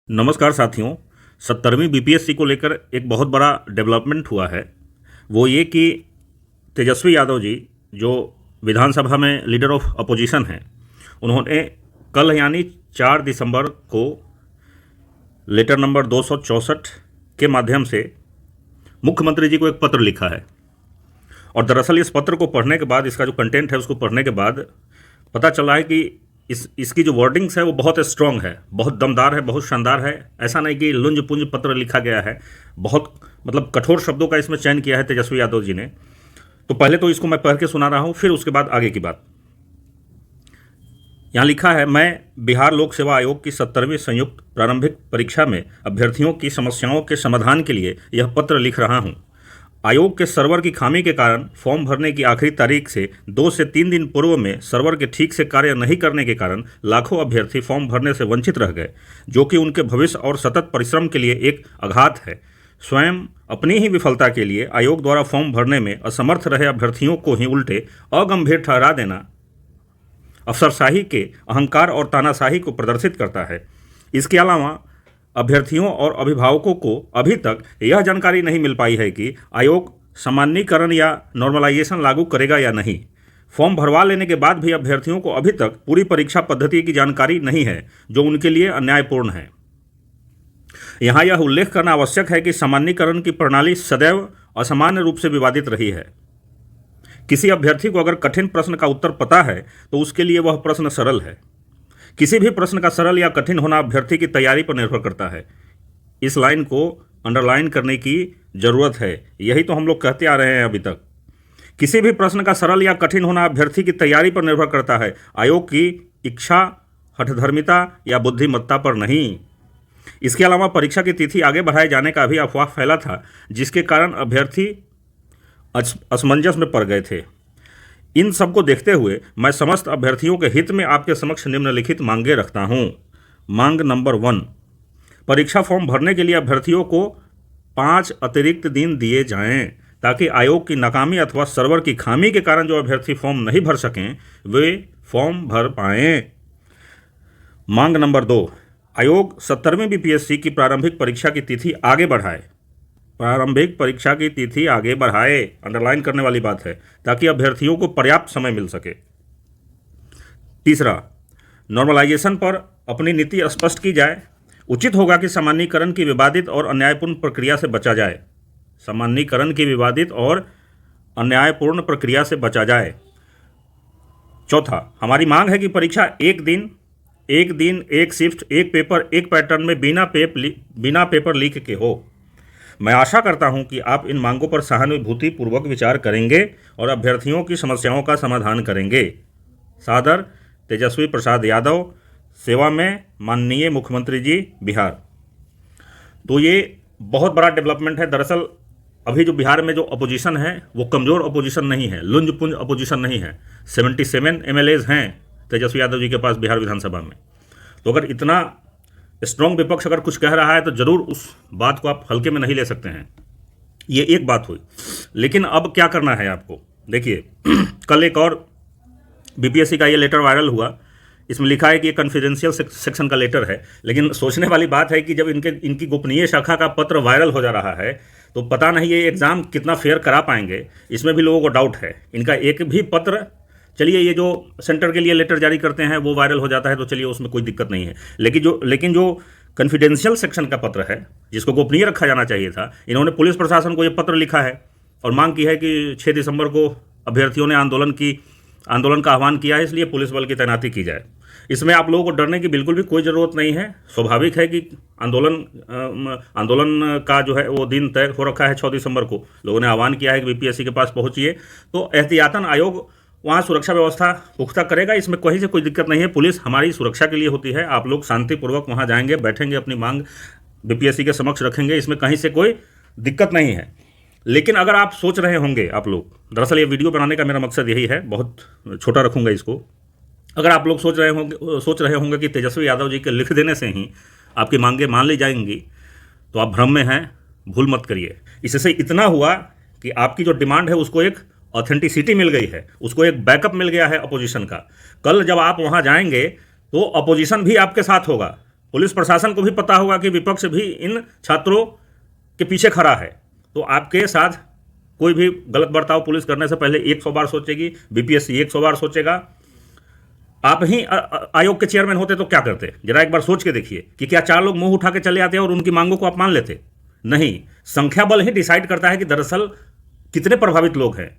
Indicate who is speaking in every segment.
Speaker 1: नमस्कार साथियों। 70वीं बीपीएससी को लेकर एक बहुत बड़ा डेवलपमेंट हुआ है। वो ये कि तेजस्वी यादव जी, जो विधानसभा में लीडर ऑफ अपोजिशन हैं, उन्होंने कल यानी 4 दिसंबर को लेटर नंबर 264 के माध्यम से मुख्यमंत्री जी को एक पत्र लिखा है। और दरअसल इस पत्र को पढ़ने के बाद, इसका जो कंटेंट है उसको पढ़ने के बाद पता चला है कि इसकी जो वर्डिंग्स है वो बहुत स्ट्रांग है, बहुत दमदार है, बहुत शानदार है। ऐसा नहीं कि लुंज पुंज पत्र लिखा गया है, बहुत मतलब कठोर शब्दों का इसमें चयन किया है तेजस्वी यादव जी ने। तो पहले तो इसको मैं पढ़ के सुना रहा हूँ, फिर उसके बाद आगे की बात। यहाँ लिखा है, मैं बिहार लोक सेवा आयोग की 70वीं संयुक्त प्रारंभिक परीक्षा में अभ्यर्थियों की समस्याओं के समाधान के लिए यह पत्र लिख रहा हूँ। आयोग के सर्वर की खामी के कारण फॉर्म भरने की आखिरी तारीख से 2 से 3 दिन पूर्व में सर्वर के ठीक से कार्य नहीं करने के कारण लाखों अभ्यर्थी फॉर्म भरने से वंचित रह गए, जो कि उनके भविष्य और सतत परिश्रम के लिए एक आघात है। स्वयं अपनी ही विफलता के लिए आयोग द्वारा फॉर्म भरने में असमर्थ रहे अभ्यर्थियों को ही उल्टे अगंभीर ठहरा देना अफसरशाही के अहंकार और तानाशाही को प्रदर्शित करता है। इसके अलावा अभ्यर्थियों और अभिभावकों को अभी तक यह जानकारी नहीं मिल पाई है कि आयोग सामान्यीकरण या नॉर्मलाइजेशन लागू करेगा या नहीं। फॉर्म भरवा लेने के बाद भी अभ्यर्थियों को अभी तक पूरी परीक्षा पद्धति की जानकारी नहीं है, जो उनके लिए अन्यायपूर्ण है। यहाँ यह उल्लेख करना आवश्यक है कि सामान्यीकरण की प्रणाली सदैव असामान्य रूप से विवादित रही है। किसी अभ्यर्थी को अगर कठिन प्रश्न का उत्तर पता है तो उसके लिए वह प्रश्न सरल है। किसी भी प्रश्न का सरल या कठिन होना अभ्यर्थी की तैयारी पर निर्भर करता है। इस लाइन को अंडरलाइन करने की जरूरत है। यही तो हम लोग कहते आ रहे हैं अभी तक। किसी भी प्रश्न का सरल या कठिन होना अभ्यर्थी की तैयारी पर निर्भर करता है, आयोग की इच्छा, हठधर्मिता या बुद्धिमत्ता पर नहीं। इसके अलावा परीक्षा की तिथि आगे बढ़ाए जाने का भी अफवाह फैला था, जिसके कारण अभ्यर्थी असमंजस में पड़ गए थे। इन सब को देखते हुए मैं समस्त अभ्यर्थियों के हित में आपके समक्ष निम्नलिखित मांगे रखता हूँ। मांग नंबर 1, परीक्षा फॉर्म भरने के लिए अभ्यर्थियों को 5 अतिरिक्त दिन दिए जाएं, ताकि आयोग की नाकामी अथवा सर्वर की खामी के कारण जो अभ्यर्थी फॉर्म नहीं भर सकें वे फॉर्म भर पाएं। मांग नंबर 2, आयोग 70वीं बीपीएससी की प्रारंभिक परीक्षा की तिथि आगे बढ़ाए। प्रारंभिक परीक्षा की तिथि आगे बढ़ाए, अंडरलाइन करने वाली बात है, ताकि अभ्यर्थियों को पर्याप्त समय मिल सके। तीसरा, नॉर्मलाइजेशन पर अपनी नीति स्पष्ट की जाए। उचित होगा कि सामान्यीकरण की विवादित और अन्यायपूर्ण प्रक्रिया से बचा जाए। सामान्यीकरण की विवादित और अन्यायपूर्ण प्रक्रिया से बचा जाए। चौथा, हमारी मांग है कि परीक्षा एक दिन, एक शिफ्ट, एक पेपर, एक पैटर्न में बिना पेपर लीक के हो। मैं आशा करता हूं कि आप इन मांगों पर सहानुभूति पूर्वक विचार करेंगे और अभ्यर्थियों की समस्याओं का समाधान करेंगे। सादर, तेजस्वी प्रसाद यादव, सेवा में माननीय मुख्यमंत्री जी, बिहार। तो ये बहुत बड़ा डेवलपमेंट है। दरअसल अभी जो बिहार में जो अपोजिशन है वो कमज़ोर अपोजिशन नहीं है, लुंज पुंज अपोजिशन नहीं है। 77 MLAs हैं तेजस्वी यादव जी के पास बिहार विधानसभा में। तो अगर इतना स्ट्रॉन्ग विपक्ष अगर कुछ कह रहा है तो जरूर उस बात को आप हल्के में नहीं ले सकते हैं। ये एक बात हुई। लेकिन अब क्या करना है आपको, देखिए कल एक और बीपीएससी का ये लेटर वायरल हुआ। इसमें लिखा है कि ये कॉन्फिडेंशियल सेक्शन का लेटर है, लेकिन सोचने वाली बात है कि जब इनकी गोपनीय शाखा का पत्र वायरल हो जा रहा है तो पता नहीं ये एग्ज़ाम कितना फेयर करा पाएंगे। इसमें भी लोगों को डाउट है। इनका एक भी पत्र, चलिए ये जो सेंटर के लिए लेटर जारी करते हैं वो वायरल हो जाता है तो चलिए उसमें कोई दिक्कत नहीं है, लेकिन जो कॉन्फिडेंशियल सेक्शन का पत्र है जिसको गोपनीय रखा जाना चाहिए था, इन्होंने पुलिस प्रशासन को ये पत्र लिखा है और मांग की है कि 6 दिसंबर को अभ्यर्थियों ने आंदोलन का आह्वान किया है, इसलिए पुलिस बल की तैनाती की जाए। इसमें आप लोगों को डरने की बिल्कुल भी कोई ज़रूरत नहीं है। स्वाभाविक है कि आंदोलन का जो है वो दिन तय हो रखा है। 6 दिसंबर को लोगों ने आह्वान किया है कि बीपीएससी के पास पहुँचिए, तो एहतियातन आयोग वहाँ सुरक्षा व्यवस्था पुख्ता करेगा। इसमें कहीं से कोई दिक्कत नहीं है। पुलिस हमारी सुरक्षा के लिए होती है। आप लोग शांतिपूर्वक वहाँ जाएंगे, बैठेंगे, अपनी मांग बीपीएससी के समक्ष रखेंगे, इसमें कहीं से कोई दिक्कत नहीं है। लेकिन अगर आप सोच रहे होंगे, आप लोग, दरअसल ये वीडियो बनाने का मेरा मकसद यही है, बहुत छोटा रखूँगा इसको। अगर आप लोग सोच रहे होंगे कि तेजस्वी यादव जी के लिख देने से ही आपकी मांगें मान ली जाएंगी, तो आप भ्रम में हैं, भूल मत करिए। इससे इतना हुआ कि आपकी जो डिमांड है उसको एक ऑथेंटिसिटी मिल गई है, उसको एक बैकअप मिल गया है अपोजिशन का। कल जब आप वहाँ जाएंगे तो अपोजिशन भी आपके साथ होगा। पुलिस प्रशासन को भी पता होगा कि विपक्ष भी इन छात्रों के पीछे खड़ा है, तो आपके साथ कोई भी गलत बर्ताव पुलिस करने से पहले 100 बार सोचेगी, बीपीएससी 100 बार सोचेगा। आप ही आयोग के चेयरमैन होते तो क्या करते? जरा एक बार सोच के देखिए कि क्या 4 लोग मुंह उठा के चले आते और उनकी मांगों को आप मान लेते? नहीं, संख्या बल ही डिसाइड करता है कि दरअसल कितने प्रभावित लोग हैं,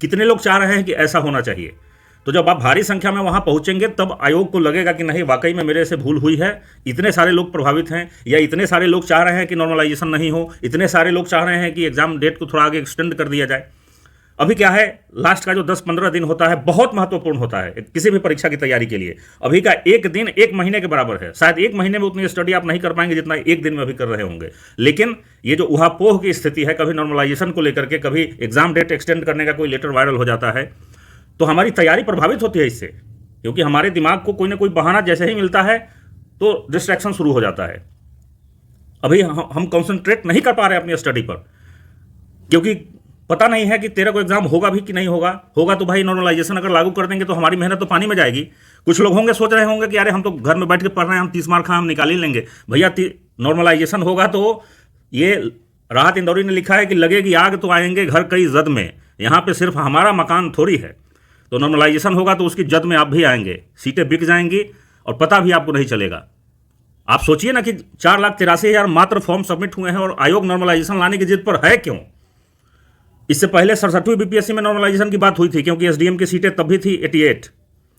Speaker 1: कितने लोग चाह रहे हैं कि ऐसा होना चाहिए। तो जब आप भारी संख्या में वहां पहुंचेंगे तब आयोग को लगेगा कि नहीं, वाकई में मेरे से भूल हुई है, इतने सारे लोग प्रभावित हैं, या इतने सारे लोग चाह रहे हैं कि नॉर्मलाइजेशन नहीं हो, इतने सारे लोग चाह रहे हैं कि एग्जाम डेट को थोड़ा आगे एक्सटेंड कर दिया जाए। अभी क्या है, लास्ट का जो 10-15 दिन होता है बहुत महत्वपूर्ण होता है किसी भी परीक्षा की तैयारी के लिए। अभी का एक दिन 1 महीने के बराबर है। शायद 1 महीने में उतनी स्टडी आप नहीं कर पाएंगे जितना एक दिन में अभी कर रहे होंगे। लेकिन ये जो उहापोह की स्थिति है, कभी नॉर्मलाइजेशन को लेकर के, कभी एग्जाम डेट एक्सटेंड करने का कोई लेटर वायरल हो जाता है, तो हमारी तैयारी प्रभावित होती है इससे, क्योंकि हमारे दिमाग को कोई ना कोई बहाना जैसे ही मिलता है तो डिस्ट्रैक्शन शुरू हो जाता है। अभी हम कंसंट्रेट नहीं कर पा रहे अपनी स्टडी पर, क्योंकि पता नहीं है कि 13 को एग्जाम होगा भी कि नहीं होगा। होगा तो भाई नॉर्मलाइजेशन अगर लागू कर देंगे तो हमारी मेहनत तो पानी में जाएगी। कुछ लोग होंगे सोच रहे होंगे कि अरे हम तो घर में बैठ के पढ़ रहे हैं, हम 30 मार्क हम निकाल ही लेंगे। भैया नॉर्मलाइजेशन होगा तो ये राहत इंदौरी ने लिखा है कि लगेगी आग तो आएंगे घर कई जद में। यहाँ पे सिर्फ हमारा मकान थोड़ी है। तो नॉर्मलाइजेशन होगा तो उसकी जद में आप भी आएंगे, सीटें बिक जाएंगी और पता भी आपको नहीं चलेगा। आप सोचिए ना कि 4,83,000 मात्र फॉर्म सबमिट हुए हैं और आयोग नॉर्मलाइजेशन लाने की जिद पर है क्यों? इससे पहले 67वीं बीपीएससी में नॉर्मलाइजेशन की बात हुई थी, क्योंकि एसडीएम की सीटें तब भी थी 88,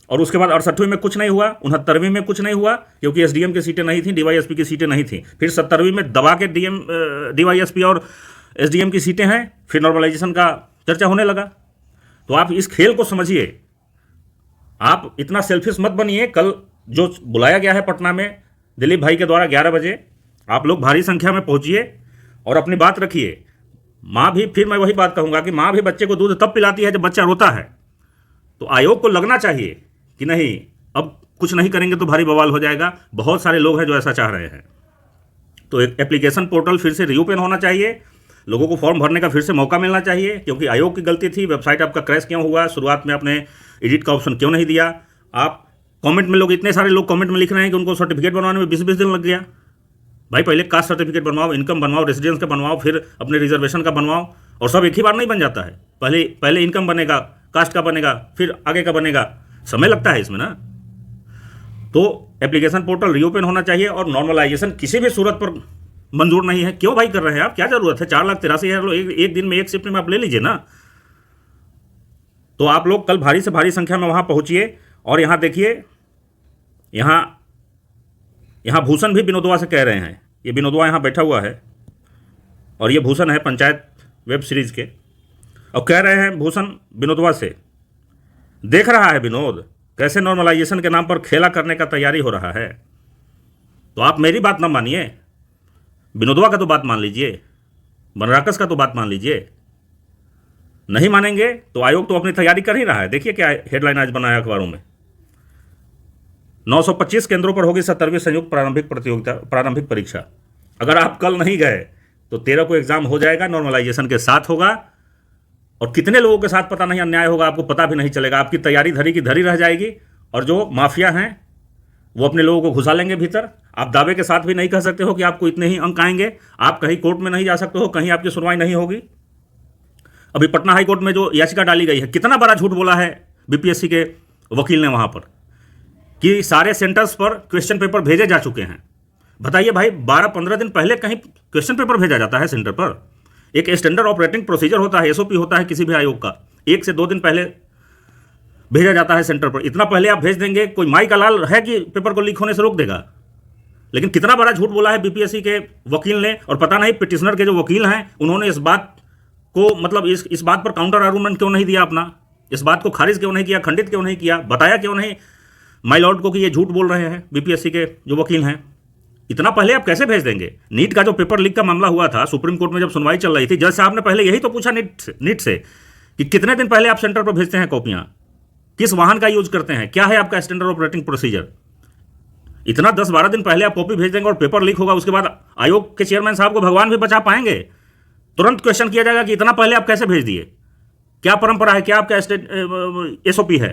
Speaker 1: और उसके बाद 68वीं में कुछ नहीं हुआ, 69वीं में कुछ नहीं हुआ, क्योंकि एसडीएम की सीटें नहीं थी, डीवाईएसपी की सीटें नहीं थी। फिर 70वीं में दबा के डीवाईएसपी और एसडीएम की सीटें हैं, फिर नॉर्मलाइजेशन का चर्चा होने लगा। तो आप इस खेल को समझिए, आप इतना सेल्फिश मत बनिए। कल जो बुलाया गया है पटना में दिलीप भाई के द्वारा 11 बजे, आप लोग भारी संख्या में पहुंचिए और अपनी बात रखिए। माँ भी, फिर मैं वही बात कहूँगा कि माँ भी बच्चे को दूध तब पिलाती है जब बच्चा रोता है। तो आयोग को लगना चाहिए कि नहीं, अब कुछ नहीं करेंगे तो भारी बवाल हो जाएगा। बहुत सारे लोग हैं जो ऐसा चाह रहे हैं। तो एक एप्लीकेशन पोर्टल फिर से रीओपन होना चाहिए, लोगों को फॉर्म भरने का फिर से मौका मिलना चाहिए, क्योंकि आयोग की गलती थी। वेबसाइट आपका क्रैश क्यों हुआ, शुरुआत में आपने एडिट का ऑप्शन क्यों नहीं दिया। आप कमेंट में, लोग इतने सारे लोग कमेंट में लिख रहे हैं कि उनको सर्टिफिकेट बनवाने में 20-20 दिन लग गया। भाई पहले कास्ट सर्टिफिकेट बनवाओ, इनकम बनवाओ, रेजिडेंस का बनवाओ, फिर अपने रिजर्वेशन का बनवाओ, और सब एक ही बार नहीं बन जाता है। पहले इनकम बनेगा, कास्ट का बनेगा, फिर आगे का बनेगा, समय लगता है इसमें ना। तो एप्लीकेशन पोर्टल रीओपन होना चाहिए और नॉर्मलाइजेशन किसी भी सूरत पर मंजूर नहीं है। क्यों भाई कर रहे हैं आप, क्या जरूरत है? 4,83,000 लोग एक दिन में, एक शिफ्ट में आप ले लीजिए ना। तो आप लोग कल भारी से भारी संख्या में वहां पहुंचिए। और यहां देखिए, यहाँ भूषण भी विनोदवा से कह रहे हैं, ये विनोदवा यहाँ बैठा हुआ है और ये भूषण है पंचायत वेब सीरीज के, और कह रहे हैं भूषण विनोदवा से, देख रहा है विनोद कैसे नॉर्मलाइजेशन के नाम पर खेला करने का तैयारी हो रहा है। तो आप मेरी बात ना मानिए, विनोदवा का तो बात मान लीजिए, बनराकस का तो बात मान लीजिए। नहीं मानेंगे तो आयोग तो अपनी तैयारी कर ही रहा है। देखिए क्या हेडलाइन आज बनाया अखबारों में, 925 केंद्रों पर होगी 70वीं संयुक्त प्रारंभिक परीक्षा। अगर आप कल नहीं गए तो 13 को एग्जाम हो जाएगा, नॉर्मलाइजेशन के साथ होगा, और कितने लोगों के साथ पता नहीं अन्याय होगा, आपको पता भी नहीं चलेगा। आपकी तैयारी धरी की धरी रह जाएगी, और जो माफिया हैं वो अपने लोगों को घुसा लेंगे भीतर। आप दावे के साथ भी नहीं कह सकते हो कि आपको इतने ही अंक आएंगे, आप कहीं कोर्ट में नहीं जा सकते हो, कहीं आपकी सुनवाई नहीं होगी। अभी पटना हाई कोर्ट में जो याचिका डाली गई है, कितना बड़ा झूठ बोला है बीपीएससी के वकील ने वहां पर कि सारे सेंटर्स पर क्वेश्चन पेपर भेजे जा चुके हैं। बताइए भाई, 12-15 दिन पहले कहीं क्वेश्चन पेपर भेजा जाता है सेंटर पर? एक स्टैंडर्ड ऑपरेटिंग प्रोसीजर होता है, एसओपी होता है किसी भी आयोग का, 1 से 2 दिन पहले भेजा जाता है सेंटर पर। इतना पहले आप भेज देंगे, कोई माई का लाल है कि पेपर को लीक होने से रोक देगा? लेकिन कितना बड़ा झूठ बोला है बीपीएससी के वकील ने, और पता नहीं पिटिशनर के जो वकील हैं उन्होंने इस बात को, मतलब इस बात पर काउंटर आर्गूमेंट क्यों नहीं दिया अपना, इस बात को खारिज क्यों नहीं किया, खंडित क्यों नहीं किया, बताया क्यों नहीं माई लॉर्ड को कि ये झूठ बोल रहे हैं बीपीएससी के जो वकील हैं। इतना पहले आप कैसे भेज देंगे? नीट का जो पेपर लीक का मामला हुआ था, सुप्रीम कोर्ट में जब सुनवाई चल रही थी, जज साहब ने पहले यही तो पूछा नीट से कि कितने दिन पहले आप सेंटर पर भेजते हैं कॉपियां, किस वाहन का यूज करते हैं, क्या है आपका स्टैंडर्ड ऑपरेटिंग प्रोसीजर। इतना 10-12 दिन पहले आप कॉपी भेज देंगे और पेपर लीक होगा, उसके बाद आयोग के चेयरमैन साहब को भगवान भी बचा पाएंगे? तुरंत क्वेश्चन किया जाएगा कि इतना पहले आप कैसे भेज दिए, क्या परंपरा है, क्या आपका एसओपी है,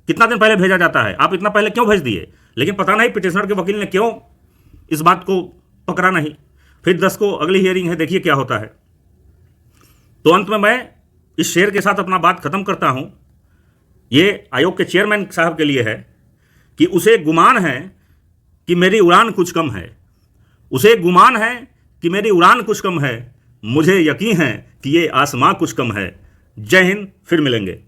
Speaker 1: कितना दिन पहले भेजा जाता है, आप इतना पहले क्यों भेज दिए? लेकिन पता नहीं पिटिशनर के वकील ने क्यों इस बात को पकड़ा नहीं। फिर 10 को अगली हियरिंग है, देखिए क्या होता है। तो अंत में मैं इस शेर के साथ अपना बात खत्म करता हूं। ये आयोग के चेयरमैन साहब के लिए है कि उसे गुमान है कि मेरी उड़ान कुछ कम है, उसे गुमान है कि मेरी उड़ान कुछ कम है, मुझे यकीन है कि ये आसमां कुछ कम है। जय हिंद, फिर मिलेंगे।